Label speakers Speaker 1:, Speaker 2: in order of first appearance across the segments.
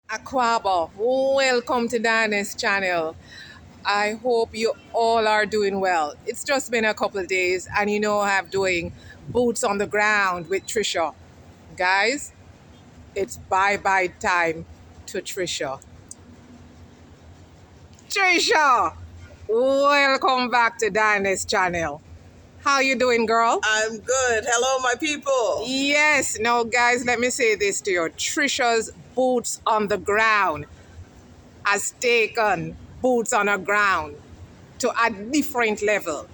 Speaker 1: Aquaba, welcome to Dinah's channel. I hope you all are doing well. It's just been a couple of days, and I'm doing boots on the ground with Trisha. Guys, it's bye-bye time to Trisha. Trisha, welcome back to Dinah's channel. How you doing, girl?
Speaker 2: I'm good. Hello, my people.
Speaker 1: Yes, now guys, let me say this to you. Trisha's boots on the ground has taken boots on the ground to a different level.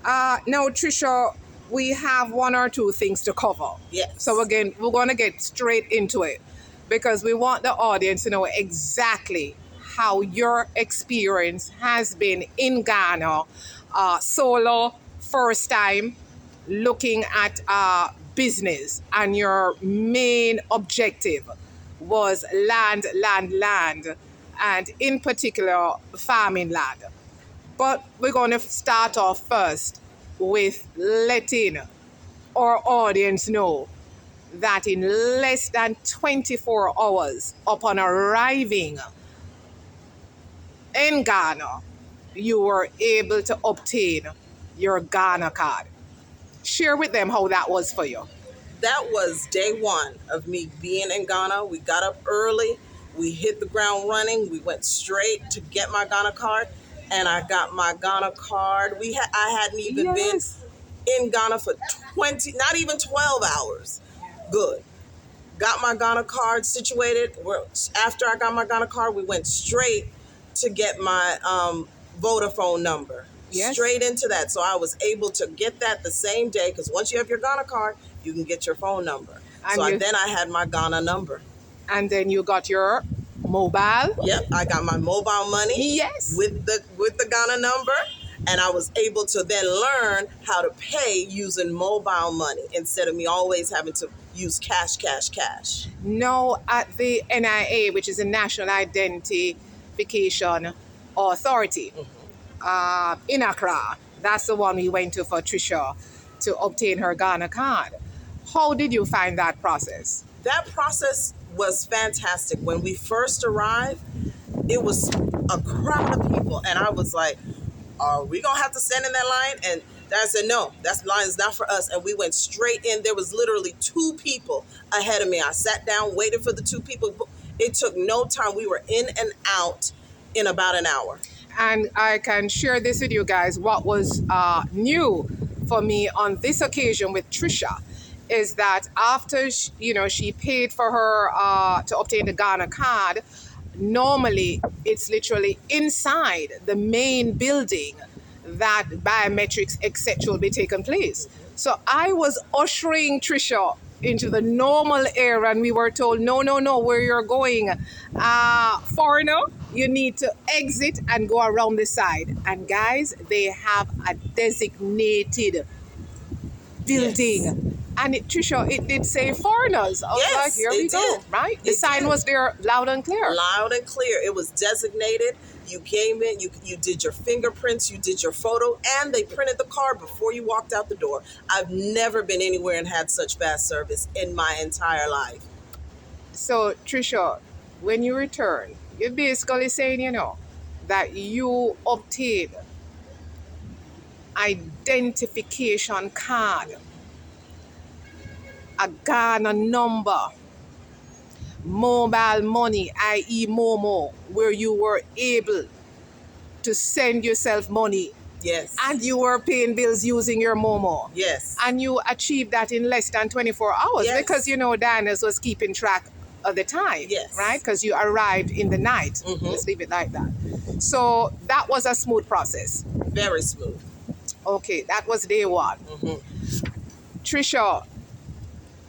Speaker 1: Now, Trisha, we have one or two things to cover.
Speaker 2: Yes.
Speaker 1: So again, we're going to get straight into it because we want the audience to know exactly how your experience has been in Ghana, solo, first time, looking at business, and your main objective was land, and in particular, farming land. But we're going to start off first with letting our audience know that in less than 24 hours upon arriving in Ghana, you were able to obtain your Ghana card. Share with them how that was for you.
Speaker 2: That was day one of me being in Ghana. We got up early. We hit the ground running. We went straight to get my Ghana card, and I got my Ghana card. I hadn't even been in Ghana for 20, not even 12 hours. Good. Got my Ghana card situated. After I got my Ghana card, we went straight to get my Vodafone number.
Speaker 1: Yes.
Speaker 2: Straight into that. So I was able to get that the same day, because once you have your Ghana card, you can get your phone number.
Speaker 1: And
Speaker 2: then I had my Ghana number.
Speaker 1: And then you got your mobile.
Speaker 2: Yep, I got my mobile money.
Speaker 1: Yes.
Speaker 2: With the Ghana number. And I was able to then learn how to pay using mobile money instead of me always having to use cash.
Speaker 1: No, at the NIA, which is the National Identification Authority, in Accra. That's the one we went to for Trisha to obtain her Ghana card. How did you find that process?
Speaker 2: That process was fantastic. When we first arrived, it was a crowd of people, and I was like, are we gonna have to stand in that line? And Dad said, no, that line is not for us. And we went straight in. There was literally two people ahead of me. I sat down, waited for the two people. It took no time. We were in and out in about an hour.
Speaker 1: And I can share this with you guys. What was new for me on this occasion with Trisha is that after she paid for her to obtain the Ghana card, normally it's literally inside the main building that biometrics etc. will be taking place. So I was ushering Trisha into the normal area, and we were told, no, where you're going, foreigner, you need to exit and go around the side. And guys, they have a designated building.
Speaker 2: Yes.
Speaker 1: And Trisha, it did say foreigners. I was like, here we go, right? The sign was there loud and clear.
Speaker 2: Loud and clear. It was designated. You came in, you did your fingerprints, you did your photo, and they printed the card before you walked out the door. I've never been anywhere and had such fast service in my entire life.
Speaker 1: So, Trisha, when you return, you're basically saying, that you obtained identification card, a Ghana number, mobile money, i.e. MoMo, where you were able to send yourself money.
Speaker 2: Yes.
Speaker 1: And you were paying bills using your MoMo.
Speaker 2: Yes.
Speaker 1: And you achieved that in less than 24 hours.
Speaker 2: Yes.
Speaker 1: Because, Dinah's was keeping track of the time.
Speaker 2: Yes.
Speaker 1: Right? Because you arrived in the night.
Speaker 2: Mm-hmm.
Speaker 1: Let's leave it like that. So that was a smooth process.
Speaker 2: Very smooth.
Speaker 1: Okay, that was day one.
Speaker 2: Mm-hmm.
Speaker 1: Trisha,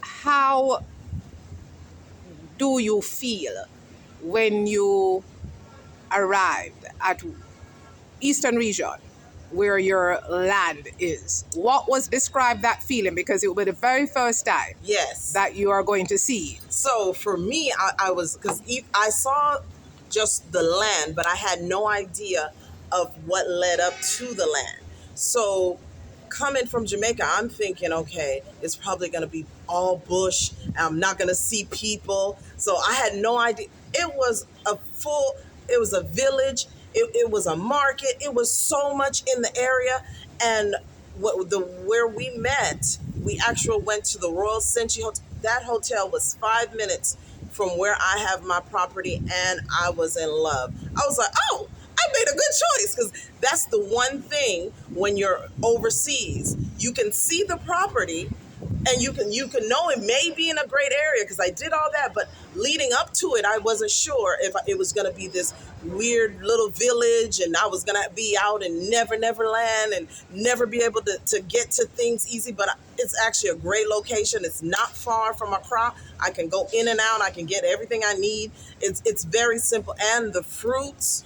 Speaker 1: how do you feel when you arrived at Eastern Region, where your land is? What was, describe that feeling, because it will be the very first time
Speaker 2: Yes.
Speaker 1: that you are going to see.
Speaker 2: So for me, I was, because I saw just the land, but I had no idea of what led up to the land. So coming from Jamaica, I'm thinking, okay, it's probably going to be all bush. I'm not going to see people. So I had no idea. It was it was a village. It was a market. It was so much in the area. And where we met, we actually went to the Royal Senchi Hotel. That hotel was 5 minutes from where I have my property, and I was in love. I was like, oh, I made a good choice, because that's the one thing when you're overseas, you can see the property, and you can know it may be in a great area, because I did all that, but leading up to it, I wasn't sure if it was going to be this weird little village, and I was going to be out in Never Land and never be able to get to things easy. But it's actually a great location. It's not far from Accra. I can go in and out. I can get everything I need. It's very simple, and the fruits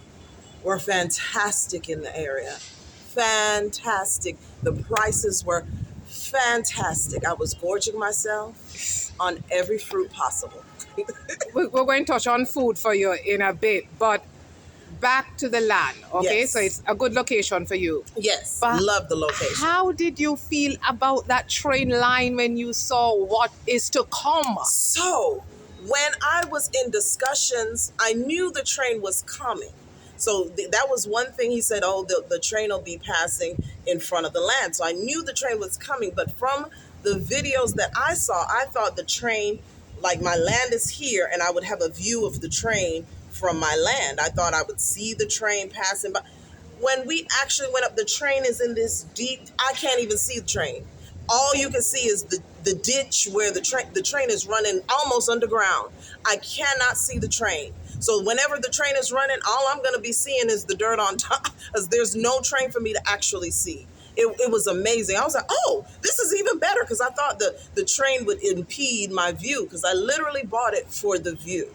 Speaker 2: were fantastic in the area. Fantastic. The prices were fantastic. I was gorging myself on every fruit possible.
Speaker 1: We're going to touch on food for you in a bit, but back to the land, okay?
Speaker 2: Yes.
Speaker 1: So it's a good location for you.
Speaker 2: Yes,
Speaker 1: But
Speaker 2: love the location.
Speaker 1: how did you feel about that train line when you saw what is to come?
Speaker 2: So, when I was in discussions, I knew the train was coming. So that was one thing he said, oh, the train will be passing in front of the land. So I knew the train was coming. But from the videos that I saw, I thought the train, like my land is here, and I would have a view of the train from my land. I thought I would see the train passing by. When we actually went up, the train is in this deep, I can't even see the train. All you can see is the ditch where the train is running almost underground. I cannot see the train. So whenever the train is running, all I'm going to be seeing is the dirt on top, because there's no train for me to actually see. It was amazing. I was like, oh, this is even better, because I thought the train would impede my view, because I literally bought it for the view.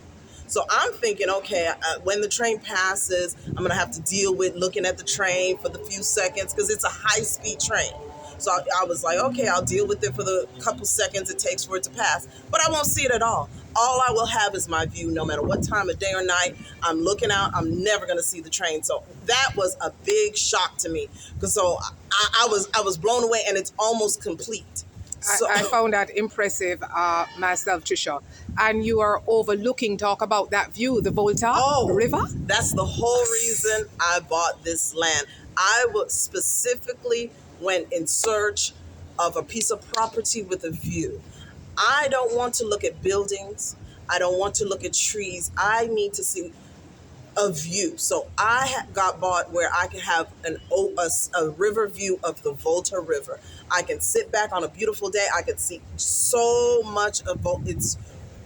Speaker 2: So I'm thinking, okay, when the train passes, I'm going to have to deal with looking at the train for the few seconds, because it's a high-speed train. So I was like, okay, I'll deal with it for the couple seconds it takes for it to pass. But I won't see it at all. All I will have is my view, no matter what time of day or night. I'm looking out. I'm never going to see the train. So that was a big shock to me. So I was blown away, and it's almost complete. So,
Speaker 1: I found that impressive myself, Tricia. And you are overlooking, talk about that view, the Volta River?
Speaker 2: That's the whole reason I bought this land. I would specifically went in search of a piece of property with a view. I don't want to look at buildings. I don't want to look at trees. I need to see a view. So I got bought where I can have a river view of the Volta River. I can sit back on a beautiful day. I can see so much of Volta. It's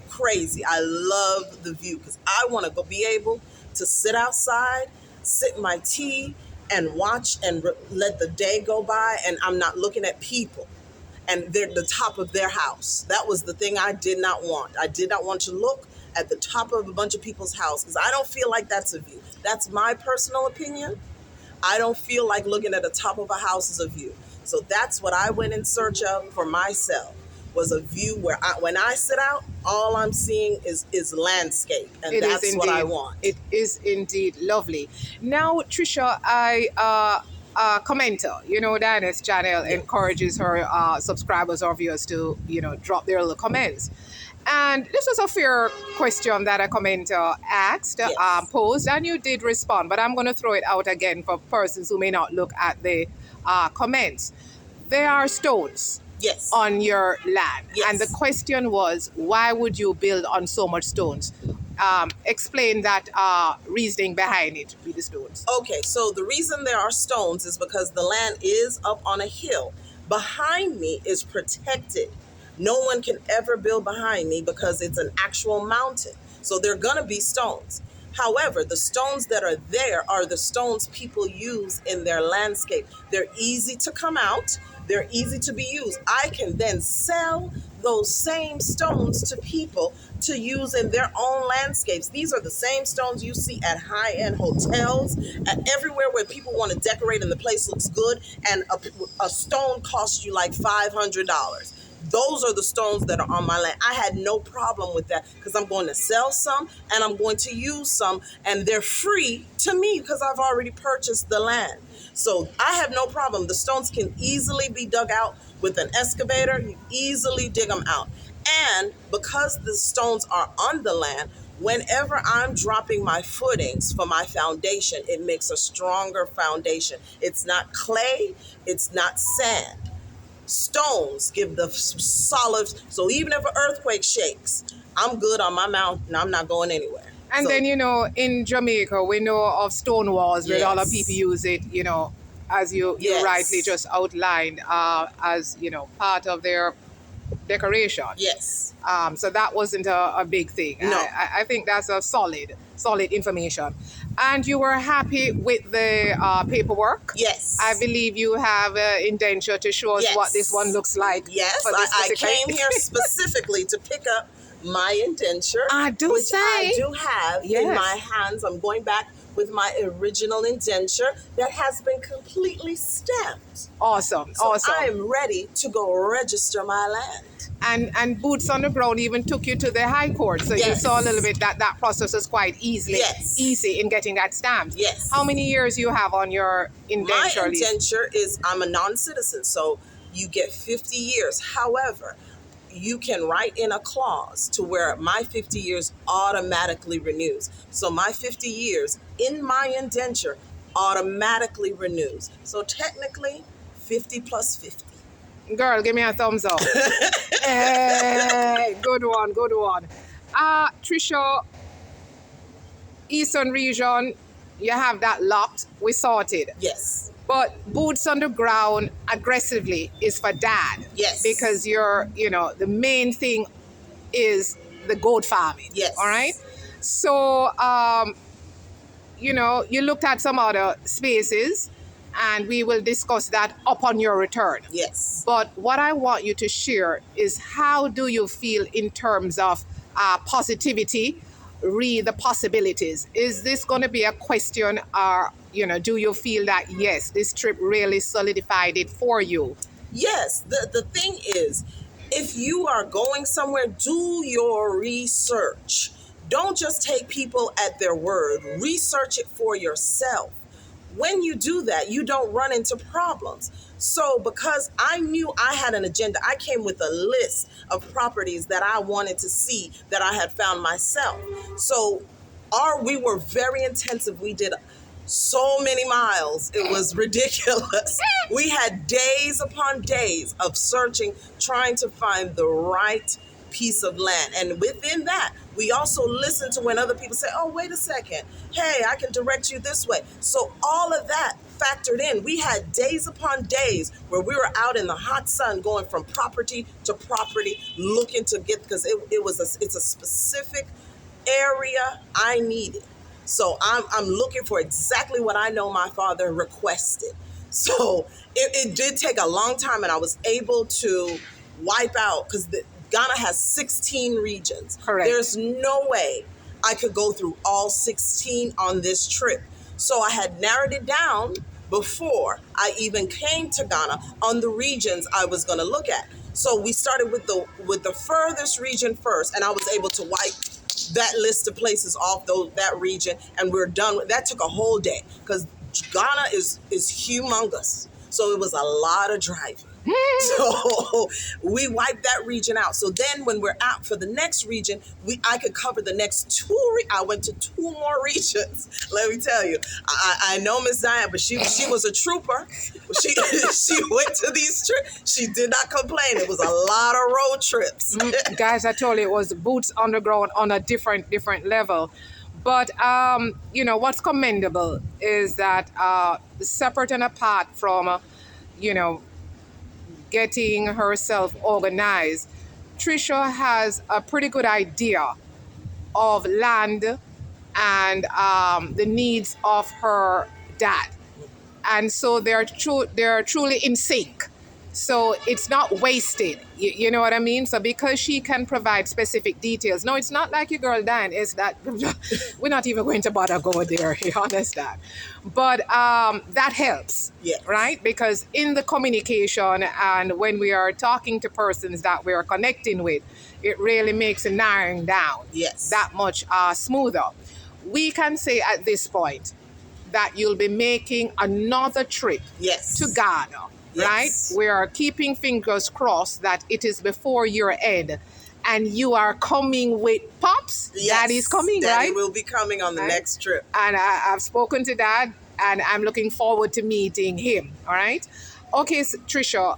Speaker 2: crazy. I love the view, because I want to be able to sit outside, sip my tea, and watch and let the day go by, and I'm not looking at people and they're the top of their house. That was the thing I did not want. I did not want to look at the top of a bunch of people's house, because I don't feel like that's a view. That's my personal opinion. I don't feel like looking at the top of a house as a view. So that's what I went in search of for myself, was a view where when I sit out, all I'm seeing is landscape, and that's what I want.
Speaker 1: It is indeed lovely. Now, Tricia, commenter, Diana's channel encourages her subscribers or viewers to, drop their little comments. And this was a fair question that a commenter asked,
Speaker 2: Yes.
Speaker 1: posed, and you did respond. But I'm going to throw it out again for persons who may not look at the comments. There are stones
Speaker 2: Yes.
Speaker 1: on your land.
Speaker 2: Yes.
Speaker 1: And the question was, why would you build on so much stones? Explain that reasoning behind it with the stones.
Speaker 2: Okay, so the reason there are stones is because the land is up on a hill. Behind me is protected. No one can ever build behind me, because it's an actual mountain. So there are going to be stones. However, the stones that are there are the stones people use in their landscape. They're easy to come out. They're easy to be used. I can then sell those same stones to people to use in their own landscapes. These are the same stones you see at high-end hotels, at everywhere where people want to decorate and the place looks good, and a stone costs you like $500. Those are the stones that are on my land. I had no problem with that, because I'm going to sell some and I'm going to use some, and they're free to me because I've already purchased the land. So I have no problem. The stones can easily be dug out with an excavator. You easily dig them out. And because the stones are on the land, whenever I'm dropping my footings for my foundation, it makes a stronger foundation. It's not clay, it's not sand. Stones give the solid, so even if an earthquake shakes, I'm good on my mountain. I'm not going anywhere.
Speaker 1: And
Speaker 2: So,
Speaker 1: then, in Jamaica, we know of stone walls where a lot of people
Speaker 2: yes,
Speaker 1: use it, as you rightly
Speaker 2: yes,
Speaker 1: just outlined, as, part of their decoration.
Speaker 2: yes,
Speaker 1: So that wasn't a big thing.
Speaker 2: no,
Speaker 1: I think that's a solid information. And you were happy with the paperwork. I
Speaker 2: yes,
Speaker 1: believe you have indenture to show us what this one
Speaker 2: yes,
Speaker 1: looks like
Speaker 2: yes.
Speaker 1: for this
Speaker 2: I
Speaker 1: specific.
Speaker 2: came here specifically to pick up my indenture,
Speaker 1: I do
Speaker 2: which I
Speaker 1: say.
Speaker 2: do have in
Speaker 1: Yes.
Speaker 2: my hands. I'm going back with my original indenture that has been completely stamped.
Speaker 1: Awesome,
Speaker 2: So
Speaker 1: awesome.
Speaker 2: I am ready to go register my land.
Speaker 1: And boots on the ground even took you to the high court, so you
Speaker 2: Yes.
Speaker 1: saw a little bit that process was quite
Speaker 2: Yes.
Speaker 1: easy in getting that stamped.
Speaker 2: Yes.
Speaker 1: How many years you have on your
Speaker 2: My
Speaker 1: indenture?
Speaker 2: indenture is, I'm a non-citizen, so you get 50 years. However, you can write in a clause to where my 50 years automatically renews. So my 50 years in my indenture automatically renews. So technically, 50 plus 50.
Speaker 1: Girl, give me a thumbs up. Hey, good one, good one. Tricia, Eastern region, you have that locked. We sorted.
Speaker 2: Yes.
Speaker 1: But boots on the ground aggressively is for dad.
Speaker 2: Yes.
Speaker 1: Because the main thing is the goat farming.
Speaker 2: Yes.
Speaker 1: All right. So, you looked at some other spaces, and we will discuss that upon your return.
Speaker 2: Yes.
Speaker 1: But what I want you to share is, how do you feel in terms of positivity? Read the possibilities. Is this going to be a question, or do you feel that yes, this trip really solidified it for you?
Speaker 2: Yes. The thing is, if you are going somewhere, do your research. Don't just take people at their word. Research it for yourself. When you do that, you don't run into problems. So because I knew I had an agenda, I came with a list of properties that I wanted to see that I had found myself. So we were very intensive. We did so many miles. It was ridiculous. We had days upon days of searching, trying to find the right piece of land. And within that, we also listened to when other people say, oh, wait a second. Hey, I can direct you this way. So all of that factored in. We had days upon days where we were out in the hot sun going from property to property looking to get, because it's a specific area I needed. So I'm looking for exactly what I know my father requested. So it did take a long time, and I was able to wipe out, because Ghana has 16 regions.
Speaker 1: Correct.
Speaker 2: There's no way I could go through all 16 on this trip. So I had narrowed it down before I even came to Ghana on the regions I was going to look at. So we started with the furthest region first, and I was able to wipe that list of places off that region, and we're done. That took a whole day, because Ghana is humongous. So it was a lot of driving. So we wiped that region out. So then when we're out for the next region, I could cover the next two. I went to 2 more regions. Let me tell you, I know Miss Diane, but she was a trooper. She went to these trips. She did not complain. It was a lot of road trips.
Speaker 1: Guys, I told you, it was boots on the ground on a different level. But what's commendable is that separate and apart from getting herself organized, Tricia has a pretty good idea of land and the needs of her dad. And so they're truly in sync. So it's not wasted. You know what I mean? So because she can provide specific details. No, it's not like your girl Dan. Is that we're not even going to bother go there. You understand? But that helps,
Speaker 2: Yes.
Speaker 1: right? Because in the communication and when we are talking to persons that we are connecting with, it really makes a narrowing down
Speaker 2: Yes.
Speaker 1: that much smoother. We can say at this point that you'll be making another trip
Speaker 2: Yes.
Speaker 1: to Ghana,
Speaker 2: Yes.
Speaker 1: right? We are keeping fingers crossed that it is before year end, and you are coming with pops.
Speaker 2: Yes,
Speaker 1: Daddy's coming,
Speaker 2: Daddy
Speaker 1: right?
Speaker 2: will be coming on the
Speaker 1: Right.
Speaker 2: next trip.
Speaker 1: And I've spoken to Dad, and I'm looking forward to meeting him. All right. Okay, so, Tricia.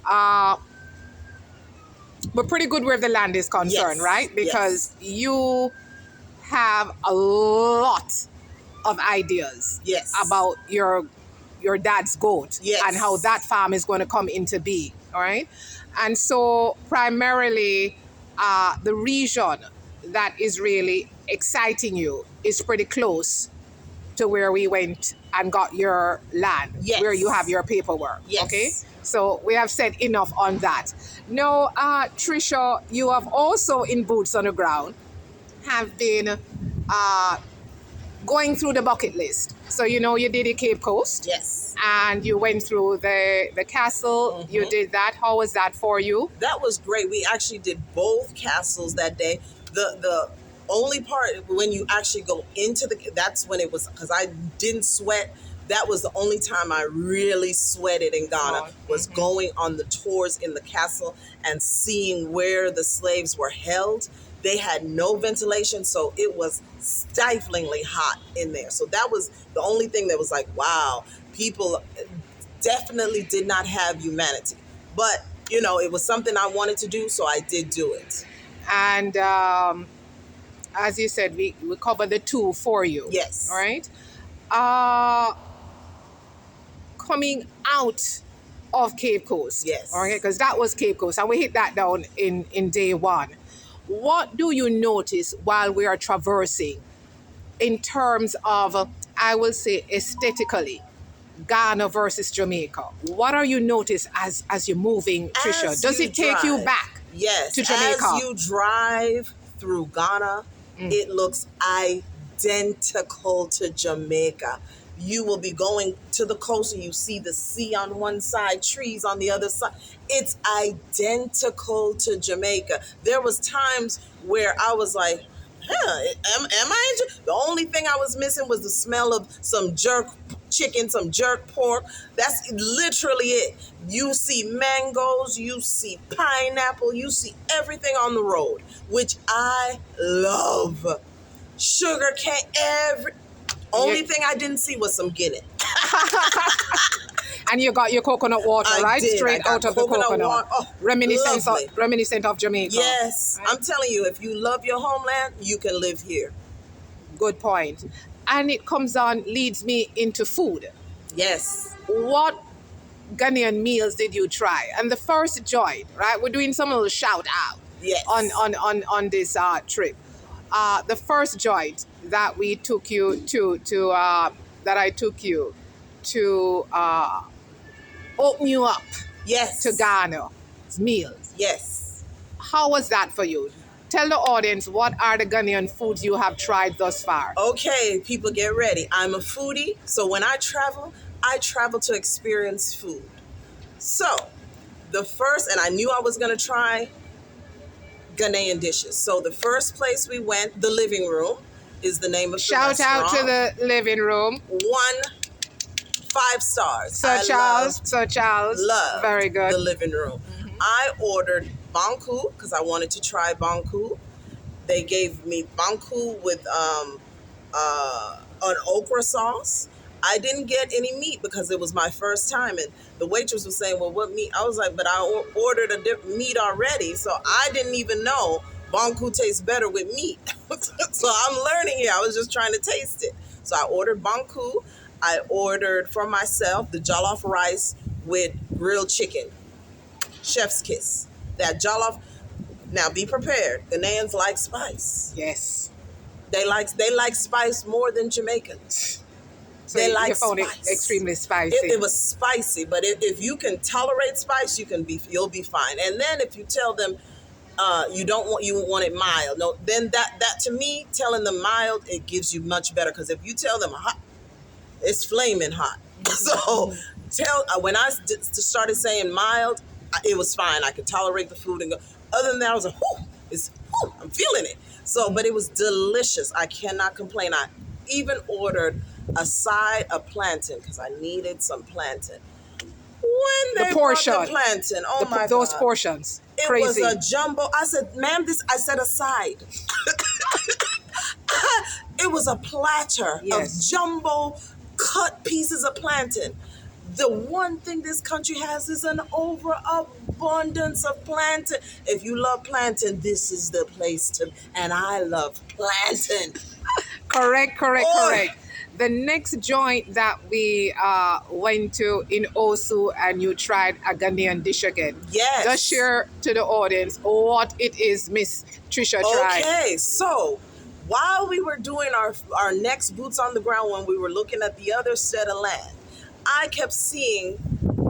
Speaker 1: We're pretty good where the land is concerned,
Speaker 2: Yes,
Speaker 1: right? Because
Speaker 2: yes.
Speaker 1: you have a lot of ideas
Speaker 2: Yes.
Speaker 1: about your dad's goat
Speaker 2: Yes.
Speaker 1: and how that farm is going to come into being. All right. And so primarily the region that is really exciting you is pretty close to where we went and got your land,
Speaker 2: Yes.
Speaker 1: where you have your paperwork.
Speaker 2: Yes.
Speaker 1: Okay. So we have said enough on that. Now, Tricia, you have also in Boots on the Ground have been going through the bucket list. So you did the Cape Coast.
Speaker 2: Yes.
Speaker 1: And you went through the castle. You did that. How was that for you?
Speaker 2: That was great. We actually did both castles that day. The only part when you actually go into that's when it was, because I didn't sweat. That was the only time I really sweated in Ghana, was going on the tours in the castle and seeing where the slaves were held. They had no ventilation, so it was stiflingly hot in there. So that was the only thing that was like, wow, people definitely did not have humanity. But, it was something I wanted to do, so I did do it.
Speaker 1: And as you said, we covered the two for you.
Speaker 2: Yes.
Speaker 1: All right. Coming out of Cape Coast.
Speaker 2: Yes.
Speaker 1: Okay, because that was Cape Coast, and we hit that down in day one. What do you notice while we are traversing in terms of, I will say, aesthetically, Ghana versus Jamaica? What are you notice as you're moving, Tricia? Does it take you back to Jamaica?
Speaker 2: As you drive through Ghana, it looks identical to Jamaica. You will be going to the coast and you see the sea on one side, trees on the other side. It's identical to Jamaica. There was times where I was like, am I in The only thing I was missing was the smell of some jerk chicken, some jerk pork. That's literally it. You see mangoes, you see pineapple, you see everything on the road, which I love. Sugar cane, only thing I didn't see was some Guinea.
Speaker 1: And you got your coconut water, right?
Speaker 2: Did.
Speaker 1: Straight out of the coconut.
Speaker 2: Water. Oh,
Speaker 1: reminiscent of Jamaica.
Speaker 2: Yes. Right? I'm telling you, if you love your homeland, you can live here.
Speaker 1: Good point. And it leads me into food.
Speaker 2: Yes.
Speaker 1: What Ghanaian meals did you try? And the first joint, right? We're doing some little shout out.
Speaker 2: Yes.
Speaker 1: On this trip. The first joint that we took you that I took you to open you up to Ghana's meals.
Speaker 2: Yes.
Speaker 1: How was that for you? Tell the audience, what are the Ghanaian foods you have tried thus far?
Speaker 2: Okay, people, get ready. I'm a foodie, so when I travel to experience food. So, the first, and I knew I was going to try Ghanaian dishes. So the first place we went, the living room, is the name of the restaurant.
Speaker 1: Shout out to the living room.
Speaker 2: 5 stars.
Speaker 1: Sir Charles.
Speaker 2: Love.
Speaker 1: Very good.
Speaker 2: The living room. I ordered banku because I wanted to try banku. They gave me banku with an okra sauce. I didn't get any meat because it was my first time, and the waitress was saying, well, what meat? I was like, but I ordered a meat already, so I didn't even know banku tastes better with meat. So I'm learning here. I was just trying to taste it. So I ordered banku. I ordered for myself the jollof rice with grilled chicken. Chef's kiss. That jollof. Now be prepared. Ghanaians like spice.
Speaker 1: Yes.
Speaker 2: They like spice more than Jamaicans.
Speaker 1: So
Speaker 2: they
Speaker 1: you
Speaker 2: like
Speaker 1: found
Speaker 2: spice.
Speaker 1: It extremely spicy.
Speaker 2: It was spicy, but if you can tolerate spice, you'll be fine. And then if you tell them you want it mild, no, then that to me, telling them mild, it gives you much better, because if you tell them hot, it's flaming hot. So when I started saying mild, it was fine. I could tolerate the food and go. Other than that, I was like, I'm feeling it. So, but it was delicious. I cannot complain. I even ordered a side of plantain because I needed some plantain. When
Speaker 1: The
Speaker 2: they brought
Speaker 1: portion.
Speaker 2: the plantain, oh my
Speaker 1: Those
Speaker 2: God.
Speaker 1: portions.
Speaker 2: It
Speaker 1: Crazy.
Speaker 2: was a jumbo. I said, ma'am, I said aside. It was a platter of
Speaker 1: Yes.
Speaker 2: jumbo cut pieces of plantain. The one thing this country has is an overabundance of plantain. If you love plantain, this is the place to. And I love plantain.
Speaker 1: Correct,
Speaker 2: Oh,
Speaker 1: correct. The next joint that we went to in Osu, and you tried a Ghanaian dish again. Just
Speaker 2: yes.
Speaker 1: share to the audience what it is Miss Trisha tried.
Speaker 2: Okay, so while we were doing our next boots on the ground, when we were looking at the other set of land, I kept seeing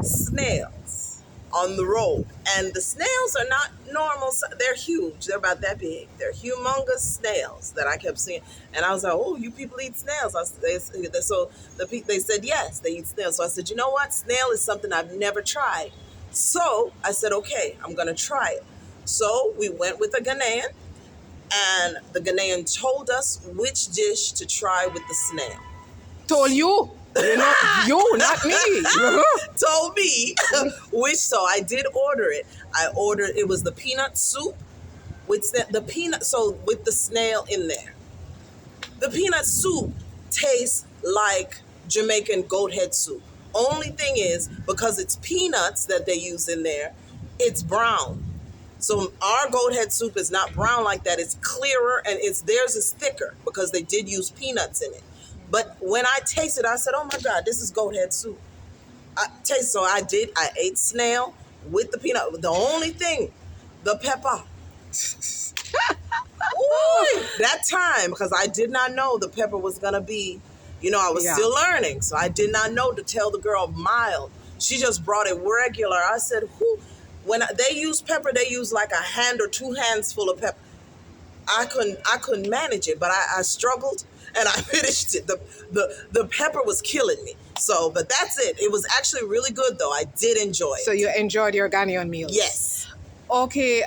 Speaker 2: snails on the road. And the snails are not normal. They're huge. They're about that big. They're humongous snails that I kept seeing. And I was like, oh, you people eat snails. They said, yes, they eat snails. So I said, you know what? Snail is something I've never tried. So I said, okay, I'm going to try it. So we went with a Ganan, and the Ghanaian told us which dish to try with the snail.
Speaker 1: Told you. You know, you, not me.
Speaker 2: Told me which, so I did order it. It was the peanut soup with the peanut, so with the snail in there. The peanut soup tastes like Jamaican goat head soup. Only thing is, because it's peanuts that they use in there, it's brown. So our goat head soup is not brown like that. It's clearer, and theirs is thicker because they did use peanuts in it. But when I tasted, I said, "Oh my God, this is goat head soup." I ate snail with the peanut. The only thing, the pepper. Ooh, that time, because I did not know the pepper was gonna be, I was
Speaker 1: Yeah.
Speaker 2: still learning, so I did not know to tell the girl mild. She just brought it regular. I said, "Who?" When they use pepper, they use like a hand or two hands full of pepper. I couldn't manage it, but I struggled and I finished it. The pepper was killing me. So, but that's it. It was actually really good though. I did enjoy it.
Speaker 1: So you enjoyed your Ghanaian meals?
Speaker 2: Yes.
Speaker 1: Okay,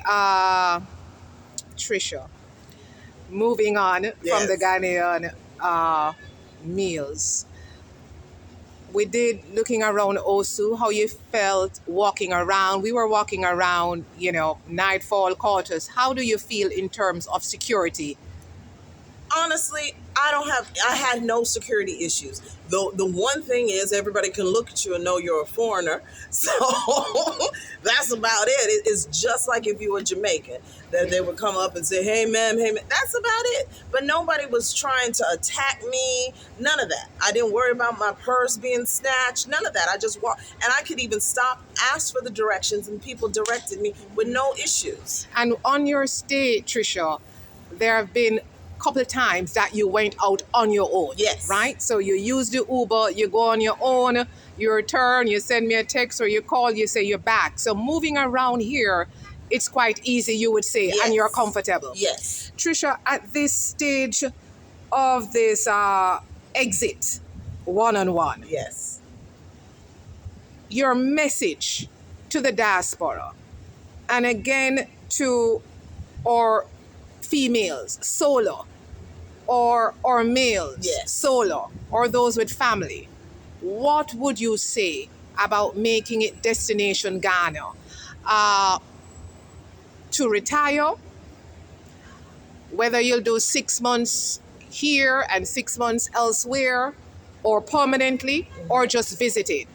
Speaker 1: Trisha. Moving on from the
Speaker 2: Yes.
Speaker 1: Ghanaian meals. We did looking around Osu, how you felt walking around. We were walking around, nightfall quarters. How do you feel in terms of security?
Speaker 2: Honestly, I had no security issues. The one thing is everybody can look at you and know you're a foreigner. So that's about it. It's just like if you were Jamaican, that they would come up and say, hey ma'am, that's about it. But nobody was trying to attack me. None of that. I didn't worry about my purse being snatched. None of that. I just walked, and I could even stop, ask for the directions, and people directed me with no issues.
Speaker 1: And on your stay, Trisha, there have been couple of times that you went out on your own.
Speaker 2: Yes.
Speaker 1: Right? So you use the Uber, you go on your own, you return, you send me a text or you call, you say you're back. So moving around here, it's quite easy, you would say,
Speaker 2: Yes.
Speaker 1: and you're comfortable.
Speaker 2: Yes.
Speaker 1: Trisha, at this stage of this exit, one-on-one,
Speaker 2: Yes.
Speaker 1: your message to the diaspora, and again to our females, solo, or males,
Speaker 2: Yes.
Speaker 1: solo, or those with family, what would you say about making it destination Ghana? To retire, whether you'll do 6 months here and 6 months elsewhere, or permanently, or just visit it.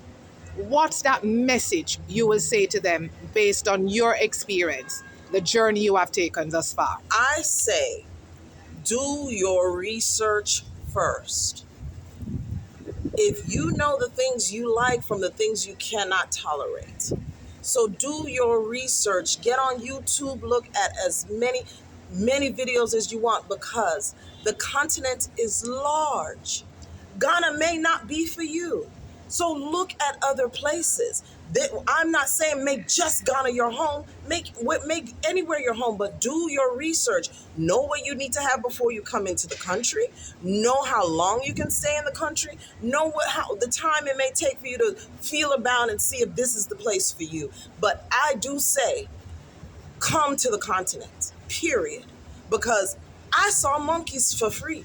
Speaker 1: What's that message you will say to them based on your experience, the journey you have taken thus far?
Speaker 2: I say, do your research first. If you know the things you like from the things you cannot tolerate. So do your research. Get on YouTube, look at as many videos as you want, because the continent is large. Ghana may not be for you. So look at other places. I'm not saying make just Ghana your home. Make anywhere your home, but do your research. Know what you need to have before you come into the country. Know how long you can stay in the country. Know how the time it may take for you to feel about and see if this is the place for you. But I do say, come to the continent, period. Because I saw monkeys for free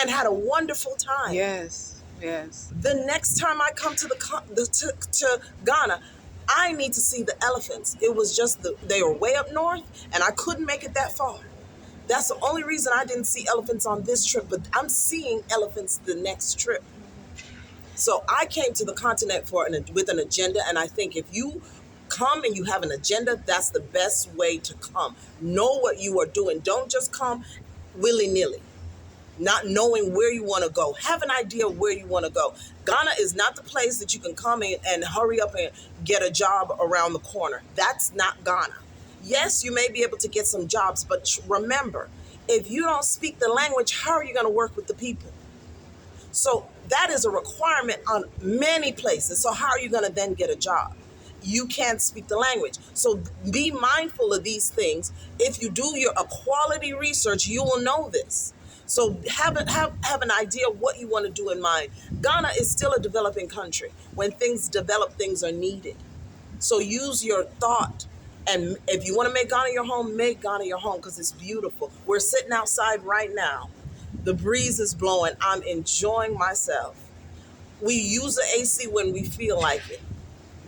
Speaker 2: and had a wonderful time.
Speaker 1: Yes. Yes.
Speaker 2: The next time I come to to Ghana, I need to see the elephants. It was just they were way up north, and I couldn't make it that far. That's the only reason I didn't see elephants on this trip, but I'm seeing elephants the next trip. So I came to the continent with an agenda, and I think if you come and you have an agenda, that's the best way to come. Know what you are doing. Don't just come willy-nilly, not knowing where you want to go. Have an idea of where you want to go. Ghana is not the place that you can come in and hurry up and get a job around the corner. That's not Ghana. Yes, you may be able to get some jobs, but remember, if you don't speak the language, how are you going to work with the people? So that is a requirement on many places. So how are you going to then get a job? You can't speak the language. So be mindful of these things. If you do your quality research, you will know this. So have an idea of what you want to do in mind. Ghana is still a developing country. When things develop, things are needed. So use your thought. And if you want to make Ghana your home, make Ghana your home because it's beautiful. We're sitting outside right now. The breeze is blowing. I'm enjoying myself. We use the AC when we feel like it,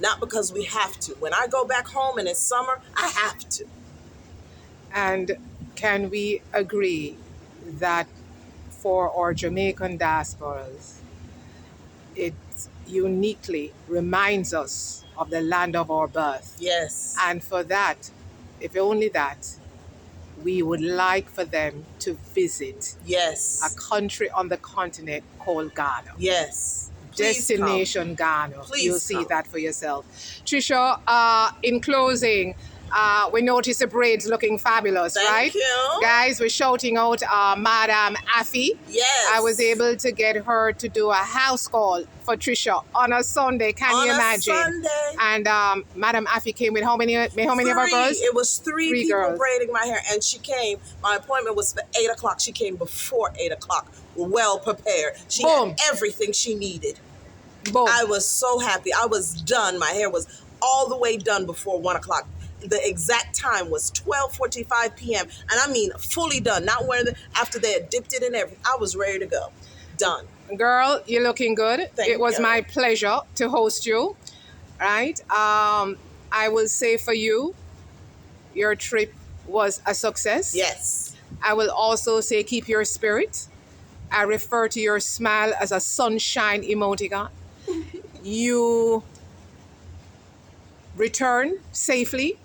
Speaker 2: not because we have to. When I go back home and it's summer, I have to.
Speaker 1: And can we agree that for our Jamaican diasporas, it uniquely reminds us of the land of our birth?
Speaker 2: Yes.
Speaker 1: And for that, if only that, we would like for them to visit a
Speaker 2: Yes.
Speaker 1: country on the continent called Ghana.
Speaker 2: Yes. Please
Speaker 1: Destination Ghana.
Speaker 2: Please
Speaker 1: You'll see
Speaker 2: come.
Speaker 1: that for yourself. Trisha, in closing, we noticed the braids looking fabulous,
Speaker 2: Thank
Speaker 1: right?
Speaker 2: you.
Speaker 1: Guys, we're shouting out Madam Afi.
Speaker 2: Yes.
Speaker 1: I was able to get her to do a house call for Trisha on a Sunday. Can
Speaker 2: On
Speaker 1: you
Speaker 2: a
Speaker 1: imagine?
Speaker 2: Sunday.
Speaker 1: And Madam Afi came with how many of our girls?
Speaker 2: It was three people
Speaker 1: girls.
Speaker 2: braiding my hair, and she came. My appointment was for 8 o'clock. She came before 8 o'clock, well prepared. She
Speaker 1: Boom.
Speaker 2: had everything she needed.
Speaker 1: Boom.
Speaker 2: I was so happy. I was done. My hair was all the way done before 1 o'clock. The exact time was 12:45 p.m. And I mean fully done. Not after they had dipped it in everything. I was ready to go. Done.
Speaker 1: Girl, you're looking good.
Speaker 2: Thank
Speaker 1: It was
Speaker 2: you.
Speaker 1: my pleasure to host you. Right? I will say for you, your trip was a success.
Speaker 2: Yes.
Speaker 1: I will also say keep your spirit. I refer to your smile as a sunshine emoticon. You return safely,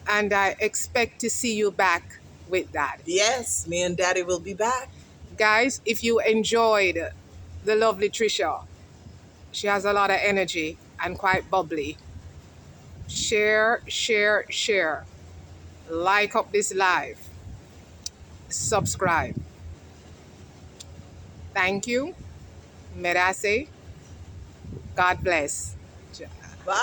Speaker 1: and I expect to see you back with that.
Speaker 2: Yes. Me and Daddy will be back.
Speaker 1: Guys, if you enjoyed the lovely Trisha, she has a lot of energy and quite bubbly. Share, share, share. Like up this live. Subscribe. Thank you. Merase. God bless.
Speaker 2: Bye.